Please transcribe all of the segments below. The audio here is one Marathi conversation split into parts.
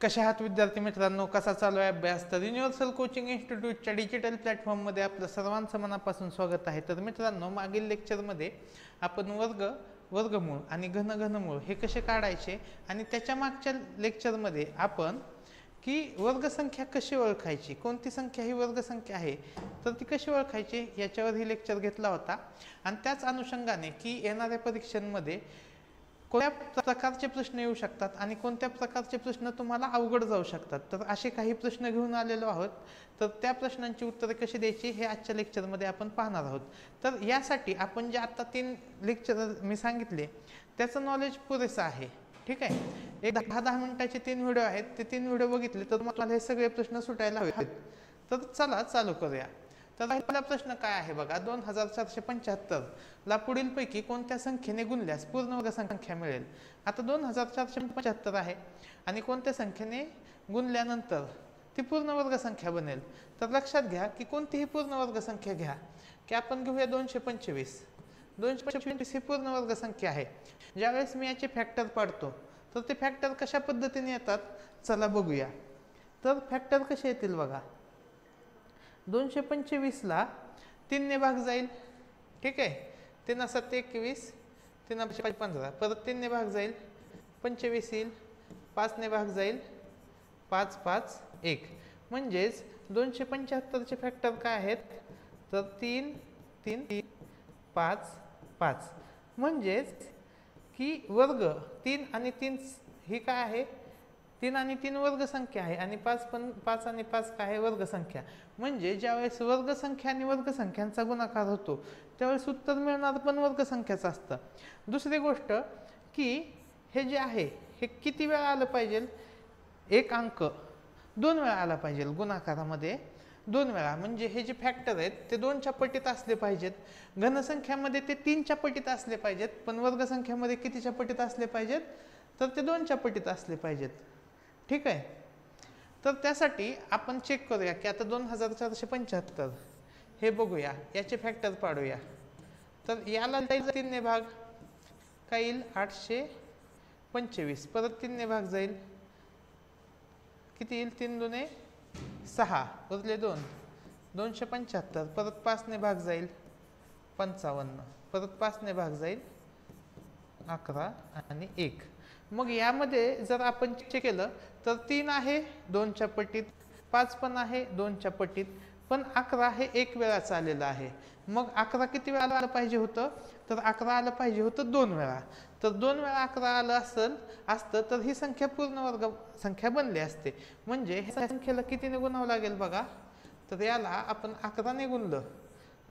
कशा आहात विद्यार्थी मित्रांनो, कसा चालू आहे अभ्यास? तर युनिव्हर्सल कोचिंग इन्स्टिट्यूटच्या डिजिटल प्लॅटफॉर्ममध्ये आपलं सर्वांचं मनापासून स्वागत आहे. तर मित्रांनो, मागील लेक्चरमध्ये आपण वर्गमूळ आणि घनमूळ हे कसे काढायचे आणि त्याच्या मागच्या लेक्चरमध्ये आपण की वर्गसंख्या कशी ओळखायची, कोणती संख्या ही वर्गसंख्या आहे तर ती कशी ओळखायची याच्यावर ही लेक्चर घेतला होता. आणि त्याच अनुषंगाने की येणाऱ्या परीक्षांमध्ये कोणत्या प्रकारचे प्रश्न येऊ शकतात आणि कोणत्या प्रकारचे प्रश्न तुम्हाला अवघड जाऊ शकतात, तर असे काही प्रश्न घेऊन आलेलो आहोत. तर त्या प्रश्नांची उत्तरे कशी द्यायची हे आजच्या लेक्चरमध्ये आपण पाहणार आहोत. तर यासाठी आपण जे आता 3 लेक्चर मी सांगितले त्याचं नॉलेज पुरेसं आहे. ठीक आहे, एक 10-10 मिनिटाचे 3 व्हिडिओ आहेत, ते 3 व्हिडिओ बघितले तर तुम्हाला हे सगळे प्रश्न सुटायला हवेत. तर चला चालू करूया. तर पहिला प्रश्न काय आहे बघा, 2475 ला पुढील पैकी कोणत्या संख्येने गुणल्यास पूर्ण वर्ग संख्या मिळेल. आता 2475 आहे आणि कोणत्या संख्येने गुणल्यानंतर ती पूर्ण वर्ग संख्या बनेल. तर लक्षात घ्या की कोणतीही पूर्ण वर्ग संख्या घ्या की आपण घेऊया 225. 225 ही पूर्ण वर्ग संख्या आहे. ज्यावेळेस मी याचे फॅक्टर पाडतो तर ते फॅक्टर कशा पद्धतीने येतात चला बघूया. तर फॅक्टर कसे येतील बघा, 225 ला 3 ने भाग जाईल. ठीक आहे, 3 7 21, 3 5 15, परत 3 ने भाग जाईल 25 येईल, 5 ने भाग जाईल 5 5 1. म्हणजेच 275 चे फॅक्टर काय आहेत तर 3 3 5 5. म्हणजेच की वर्ग 3 आणि 3 ही काय आहे, 3 आणि 3 वर्ग संख्या आहे आणि 5 आणि 5 काय आहे वर्ग संख्या. म्हणजे ज्यावेळेस वर्ग संख्या आणि वर्ग संख्यांचा गुणाकार होतो त्यावेळेस उत्तर मिळणार पण वर्ग संख्याचं असतं. दुसरी गोष्ट की हे जे आहे हे किती वेळा आलं पाहिजे, एक अंक 2 वेळा आला पाहिजे गुणाकारामध्ये, 2 वेळा. म्हणजे हे जे फॅक्टर आहेत ते 2च्या पटीत असले पाहिजेत. घनसंख्यामध्ये ते 3च्या पटीत असले पाहिजेत, पण वर्गसंख्यामध्ये कितीच्या पटीत असले पाहिजेत तर ते 2च्या पटीत असले पाहिजेत. ठीक आहे, तर त्यासाठी आपण चेक करूया की आता 2475 हे बघूया, याचे फॅक्टर पाडूया. तर याला 3 ने भाग काय येईल 825, परत 3 ने भाग जाईल किती येईल 3 2 6, उरले 2 275, परत 5 ने भाग जाईल 55, परत 5 ने भाग जाईल 11 आणि 1. मग यामध्ये जर आपण चेक केलं तर 3 आहे 2च्या पटीत, 5 पण आहे 2च्या पटीत, पण 11 हे 1 वेळाच आलेलं आहे. मग 11 किती वेळा आलं पाहिजे होतं तर 11 आलं पाहिजे होतं 2 वेळा. तर 2 वेळा 11 आलं असतं तर ही संख्या पूर्ण वर्ग संख्या बनली असते. म्हणजे ह्या संख्येला कितीने गुणावं लागेल बघा, तर याला आपण 11 ने गुणलं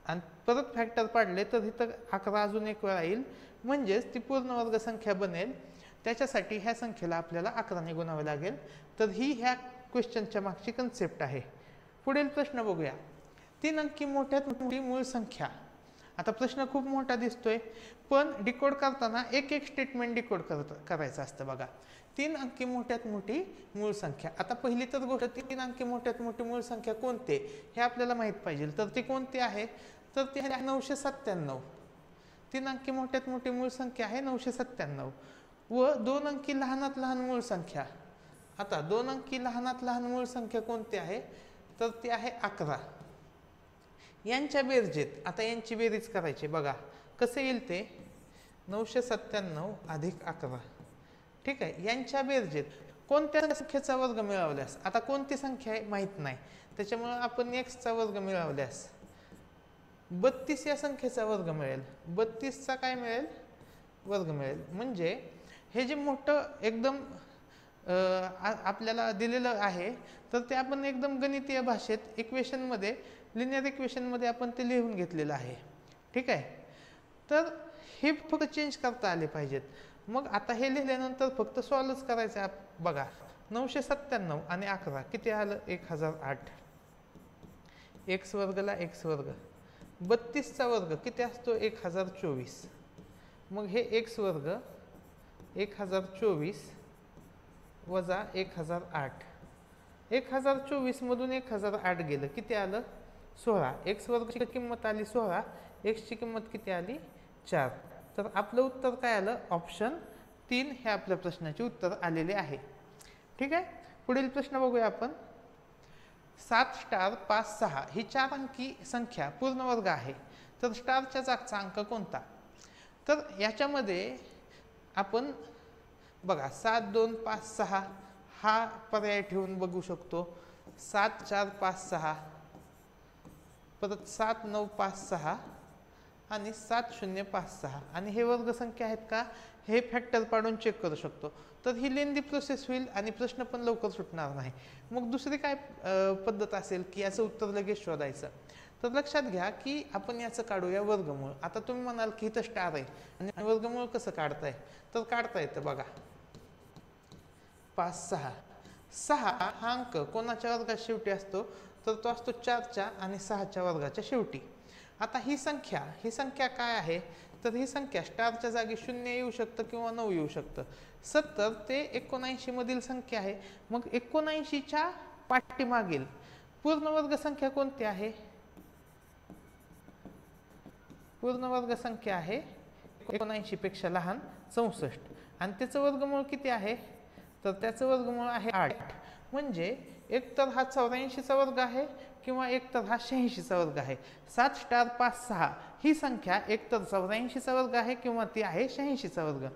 आणि परत फॅक्टर पाडले तर इथं 11 अजून 1 वेळा येईल, म्हणजेच ती पूर्ण वर्ग संख्या बनेल. त्याच्यासाठी ह्या संख्येला आपल्याला 11 ने गुणावे लागेल. तर ही ह्या क्वेश्चनच्या मागची कन्सेप्ट आहे. पुढील प्रश्न बघूया, 3 अंकी मोठ्यात मोठी मूळ संख्या. आता प्रश्न खूप मोठा दिसतोय पण डिकोड करताना एक स्टेटमेंट डिकोड करायचं असतं बघा. 3 अंकी मोठ्यात मोठी मूळ संख्या. आता पहिली तर गोष्ट 3 अंकी मोठ्यात मोठी मूळ संख्या कोणते हे आपल्याला माहित पाहिजे. तर ते कोणते आहे तर ते 997. 3 अंकी मोठ्यात मोठी मूळ संख्या आहे 997 व 2 अंकी लहानात लहान मूळ संख्या. आता 2 अंकी लहानात लहान मूळ संख्या कोणती आहे तर ती आहे 11. यांच्या बेरजेत आता यांची बेरीज करायची बघा, कसं येईल ते 997 अधिक 11. ठीक आहे, यांच्या बेरजेत कोणत्या संख्येचा वर्ग मिळवल्यास, आता कोणती संख्या आहे माहीत नाही त्याच्यामुळे आपण x चा वर्ग मिळवल्यास 32 या संख्येचा वर्ग मिळेल. 32 चा काय मिळेल वर्ग मिळेल. म्हणजे हे जे मोठं एकदम आपल्याला दिलेलं आहे तर ते आपण एकदम गणितीय भाषेत इक्वेशनमध्ये लिनियर इक्वेशनमध्ये आपण ते लिहून घेतलेलं आहे. ठीक आहे, तर हे फक्त चेंज करता आले पाहिजेत. मग आता हे लिहिल्यानंतर फक्त सॉल्वच करायचं आहे बघा. 997 आणि 11 किती आलं 1008. x वर्गला x वर्ग, 32 चा वर्ग किती असतो 1024. मग हे x वर्ग 1024 वजा 1008. 1024 मधून 1008 गेलं किती आलं 16. x वर्गची किंमत आली 16, x ची किंमत किती आली 4. तर आपलं उत्तर काय आलं ऑप्शन 3 हे आपल्या प्रश्नाचे उत्तर आलेले आहे. ठीक आहे, पुढील प्रश्न बघूया आपण. 7 स्टार 5 6 ही 4 अंकी संख्या पूर्ण वर्ग आहे, तर स्टारच्या जागचा अंक कोणता? तर याच्यामध्ये आपण बघा 7 2 5 6 हा पर्याय ठेवून बघू शकतो. 7 4 5 6 परत 7 9 5 6 आणि 7 0 5 6 आणि हे वर्ग संख्या आहेत का हे फॅक्टर पाडून चेक करू शकतो. तर ही लेंदी प्रोसेस होईल आणि प्रश्न पण लवकर सुटणार नाही. मग दुसरी काय पद्धत असेल की याचं उत्तर लगेच शोधायचं. तर लक्षात घ्या की आपण याचं काढूया वर्गमूळ. आता तुम्ही म्हणाल की इथं स्टार आहे आणि वर्गमूळ कसं काढताय? तर काढता येतं बघा. 5 6 6 हा अंक कोणाच्या वर्गात शेवटी असतो? तर तो असतो 4च्या आणि 6च्या वर्गाच्या शेवटी. आता ही संख्या काय आहे? तर ही संख्या स्टारच्या जागी 0 येऊ शकतं किंवा 9 येऊ शकतं. 70 ते 79 मधील संख्या आहे. मग 79च्या पाठीमागील पूर्ण वर्ग संख्या कोणती आहे? पूर्ण वर्ग संख्या आहे 79 पेक्षा लहान 64 आणि त्याचं वर्गमूळ किती आहे? तर त्याचं वर्गमूळ आहे 8. म्हणजे एक तर हा 84चा वर्ग आहे किंवा एक तर हा 86चा वर्ग आहे. 7 स्टार 5 6 ही संख्या एक तर 84चा वर्ग आहे किंवा ती आहे 86चा वर्ग.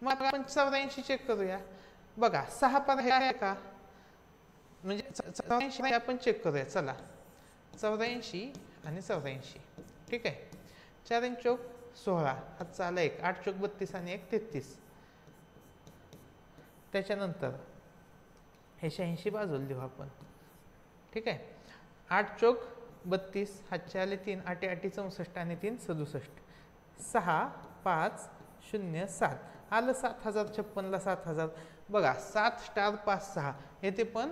मग आपण 84 चेक करूया. बघा 6 पर्याय आहे का? म्हणजे 84 आपण चेक करूया. चला 84 आणि 84. ठीक आहे. 4 चौक 16 हातचा आला 1. 8 चौक 32 आणि 1 33. त्याच्यानंतर हे 86 बाजूला लिहू आपण. ठीक आहे. 8 चौक 32 हातचे आले 3. 8 8 64 आणि 3 67. 6 5 0 7 आलं 7056 ला 7000. बघा 7 स्टार 5 6 येथे पण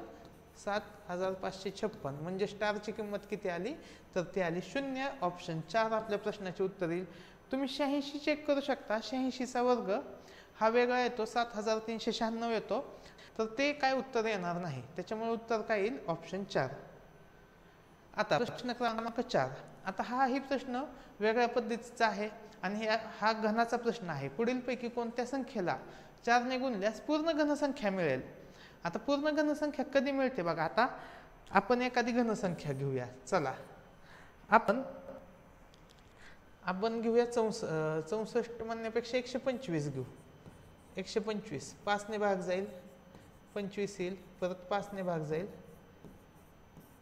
7556 म्हणजे स्टारची किंमत किती आली? तर ती आली 0. ऑप्शन 4 आपल्या प्रश्नाचे उत्तर येईल. तुम्ही 86 चेक करू शकता. 86चा वर्ग हा वेगळा येतो, 7396 येतो. तर ते काय उत्तर येणार नाही. त्याच्यामुळे उत्तर काय येईल? ऑप्शन 4. आता प्रश्न क्रमांक 4. आता हाही प्रश्न वेगळ्या पद्धतीचा आहे आणि हा घनाचा प्रश्न आहे. पुढीलपैकी कोणत्या संख्येला 4 ने गुणल्यास पूर्ण घनसंख्या मिळेल? आता पूर्ण घनसंख्या कधी मिळते बघा. आता आपण एखादी घनसंख्या घेऊया. चला आपण घेऊया 64 म्हणण्यापेक्षा 125 घेऊ. 125 5 ने भाग जाईल 25 येईल, परत 5 ने भाग जाईल.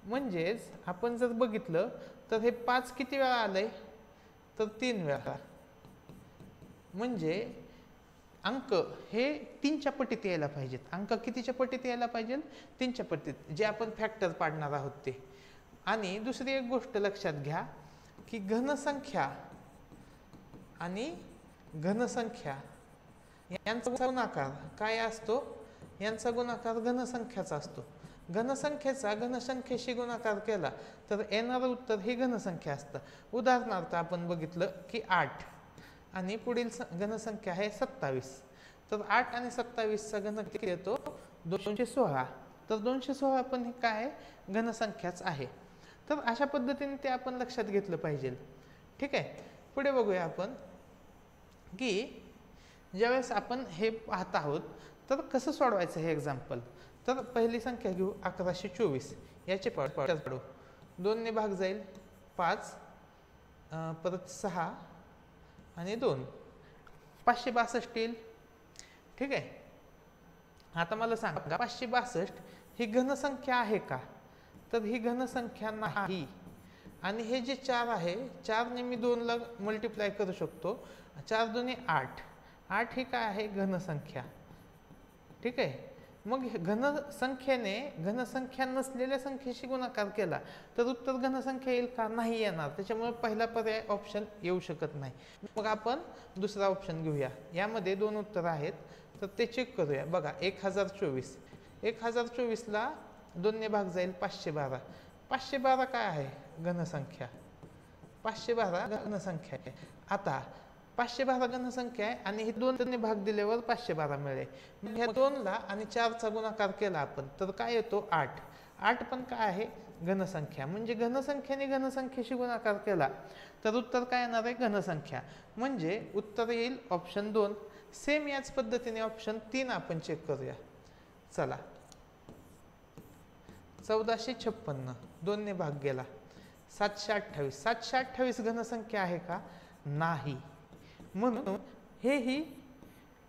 म्हणजेच आपण जर बघितलं तर हे 5 किती वेळा आलंय? तर 3 वेळा. म्हणजे अंक हे 3च्या पटीत यायला पाहिजेत. अंक कितीच्या पटीत यायला पाहिजे? 3च्या पटीत, जे आपण फॅक्टर पाडणार आहोत ते. आणि दुसरी एक गोष्ट लक्षात घ्या की घनसंख्या आणि घनसंख्या यांचा गुणाकार काय असतो? यांचा गुणाकार घनसंख्याचा असतो. घनसंख्येचा घनसंख्येशी गुणाकार केला तर येणारं उत्तर ही घनसंख्या असतं. उदाहरणार्थ आपण बघितलं की 8 आणि पुढील घनसंख्या आहे 27. तर 8 आणि 27चा घन किती येतो? 216. तर 216 पण हे काय घनसंख्याच आहे. तर अशा पद्धतीने ते आपण लक्षात घेतलं पाहिजे. ठीक आहे. पुढे बघूया आपण की ज्यावेळेस आपण हे पाहत आहोत तर कसं सोडवायचं हे एक्झाम्पल. तर पहिली संख्या घेऊ 1124. याचे पाडू 2 ने भाग जाईल 5 परत 6 आणि 2 562 येईल. ठीक आहे. आता मला सांगा 562 ही घनसंख्या आहे का? तर ही घनसंख्या नाही. आणि हे जे 4 आहे 4 ने मी 2 ला मल्टिप्लाय करू शकतो. 4 2 8. 8 ही काय आहे? घनसंख्या. ठीक आहे. मग घनसंख्येने घनसंख्या नसलेल्या संख्येशी गुणाकार केला तर उत्तर घनसंख्या येईल का? नाही येणार. त्याच्यामुळे पहिला पर्याय ऑप्शन येऊ शकत नाही. मग आपण दुसरा ऑप्शन घेऊया. यामध्ये 2 उत्तर आहेत तर ते चेक करूया. बघा 1024. 1024ला 2 ने भाग जाईल 512. 512 काय आहे? घनसंख्या. 512 घनसंख्या आहे. आता 512 घनसंख्या आहे आणि हे 2 ने भाग दिल्यावर 512 मिळेल. मग ह्या 2 ला आणि 4चा गुणाकार केला आपण तर काय येतो? 8. 8 पण काय आहे? घनसंख्या. म्हणजे घनसंख्येने घनसंख्येशी गुणाकार केला तर उत्तर काय येणार आहे? घनसंख्या. म्हणजे उत्तर येईल ऑप्शन 2. सेम याच पद्धतीने ऑप्शन 3 आपण चेक करूया. चला 1456 2 ने भाग गेला 728. 728 घनसंख्या आहे का? नाही, म्हणून हेही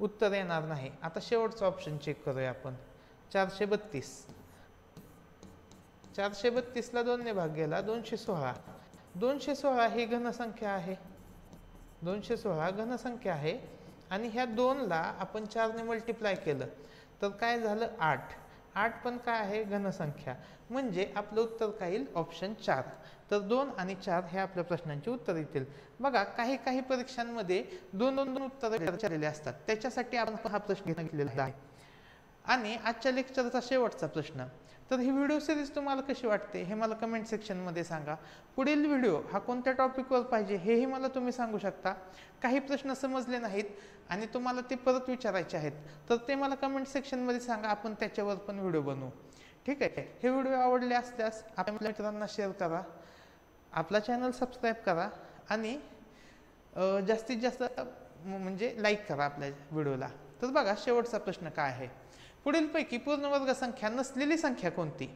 उत्तर येणार नाही. आता शेवटचा ऑप्शन चेक करूया आपण. 432. 432 ला 2 ने भाग गेला 216. 216 ही घनसंख्या आहे. 216 घनसंख्या आहे आणि ह्या 2 ला आपण 4 ने मल्टिप्लाय केलं तर काय झालं? 8. 8 पण काय आहे? घनसंख्या. म्हणजे आपलं उत्तर काय येईल? ऑप्शन 4. तर 2 आणि 4 हे आपल्या प्रश्नांची उत्तर येतील. बघा, काही परीक्षांमध्ये 2 उत्तरे विचारलेली असतात, त्याच्यासाठी आपण हा प्रश्न घेतलेला आहे. आणि आजच्या लेक्चरचा शेवटचा प्रश्न. तर ही व्हिडिओ सिरीज तुम्हाला कशी वाटते हे मला कमेंट सेक्शनमध्ये सांगा. पुढील व्हिडिओ हा कोणत्या टॉपिकवर पाहिजे हेही मला तुम्ही सांगू शकता. काही प्रश्न समजले नाहीत आणि तुम्हाला ते परत विचारायचे आहेत तर ते मला कमेंट सेक्शनमध्ये सांगा, आपण त्याच्यावर पण व्हिडिओ बनवू. ठीक आहे. हे व्हिडिओ आवडले असल्यास आपल्या मित्रांना शेअर करा, आपला चॅनल सबस्क्राईब करा आणि जास्तीत जास्त म्हणजे लाईक करा आपल्या व्हिडिओला. तर बघा, शेवटचा प्रश्न काय आहे? पुढीलपैकी पूर्ण वर्ग संख्या नसलेली संख्या कोणती?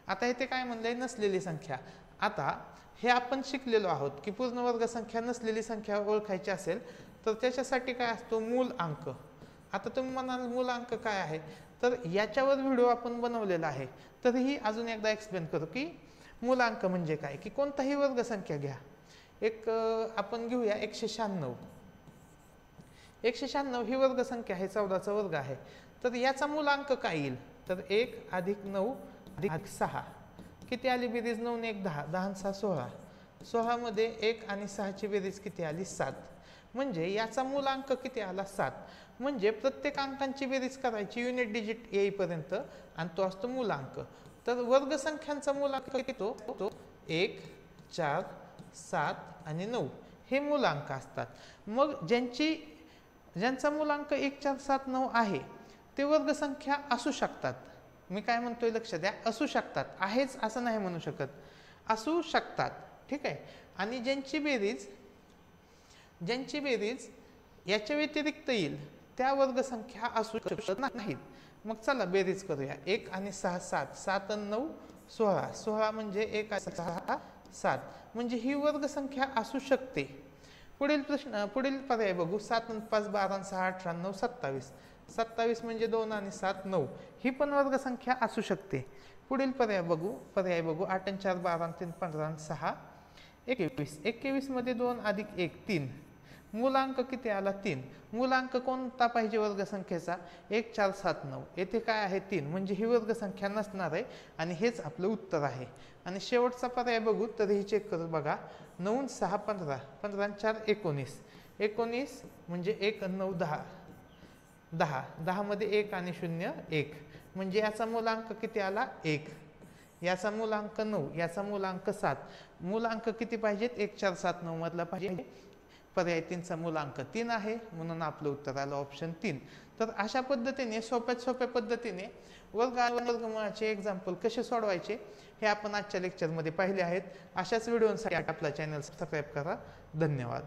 आता इथे काय म्हणलंय? नसलेली संख्या. आता हे आपण शिकलेलो आहोत की पूर्ण वर्ग संख्या नसलेली संख्या ओळखायची असेल तर त्याच्यासाठी काय असतो? मूल अंक. आता तुम्ही म्हणाल मूल अंक काय आहे? तर याच्यावर व्हिडिओ आपण बनवलेला आहे. तरीही अजून एकदा एक्सप्लेन करू की मूलांक म्हणजे काय. की कोणताही वर्ग संख्या घ्या. एक आपण घेऊया 196. 196 ही वर्ग संख्या आहे, 14चा वर्ग आहे. तर याचा मूलांक काय येईल? तर 1 + 9 + 6 किती आली बेरीज? 9 ने 1 10, 10 आणि 6 16. 16 मध्ये 1 आणि 6 ची बेरीज किती आली? 7. म्हणजे याचा मूलांक किती आला? 7. म्हणजे प्रत्येक अंकांची बेरीज करायची युनिट डिजिट येईपर्यंत आणि तो असतो मूलांक. तर वर्ग संख्यांचा मूलांक किती? तो 1 4 7 आणि 9 हे मूलांक असतात. मग ज्यांचा मूलांक 1 4 7 9 आहे ते वर्ग संख्या असू शकतात. मी काय म्हणतोय लक्ष द्या, असू शकतात, आहेच असं नाही म्हणू शकत, असू शकतात. ठीक आहे. आणि ज्यांची बेरीज याच्या व्यतिरिक्त येईल त्या वर्ग संख्या असू शकत नाहीत. मग चला बेरीज करूया. 1 आणि 6 7, 7 आणि 9 16. 16 म्हणजे 1 आणि 6 7. म्हणजे ही वर्ग संख्या असू शकते. पुढील पर्याय बघू. 7 आणि 5 12 आणि 6 18 9 27. 27 म्हणजे 2 आणि 7 9. ही पण वर्ग संख्या असू शकते. पुढील पर्याय बघू. 8 आणि 4 12 आणि 3 15 आणि 6 21. 21 मध्ये 2 + 1 3. मूलांक किती आला? 3. मूलांक कोणता पाहिजे वर्ग संख्येचा? 1 4 7 9. येथे काय आहे? 3. म्हणजे ही वर्ग संख्या नसणार आहे आणि हेच आपलं उत्तर आहे. आणि शेवटचा पर्याय बघू. तरीही चेक करू. बघा, 9 आणि 6 15, 15 आणि 4 19. 19 म्हणजे 1 आणि 9 10. 10. 10 मध्ये 1 आणि 0 1. म्हणजे याचा मूलांक किती आला? 1. याचा मूलांक 9, याचा मूलांक 7. मूलांक किती पाहिजेत? 1 4 7 9 मधला पाहिजे. पर्याय 3चा मूलांक 3 आहे, म्हणून आपलं उत्तर आलं ऑप्शन 3. तर अशा पद्धतीने सोप्या पद्धतीने वर्ग आणि वर्गमूळाचे एक्झाम्पल कसे सोडवायचे हे आपण आजच्या लेक्चरमध्ये पाहिले आहेत. अशाच व्हिडिओसाठी आपला चॅनल सबस्क्राईब करा. धन्यवाद.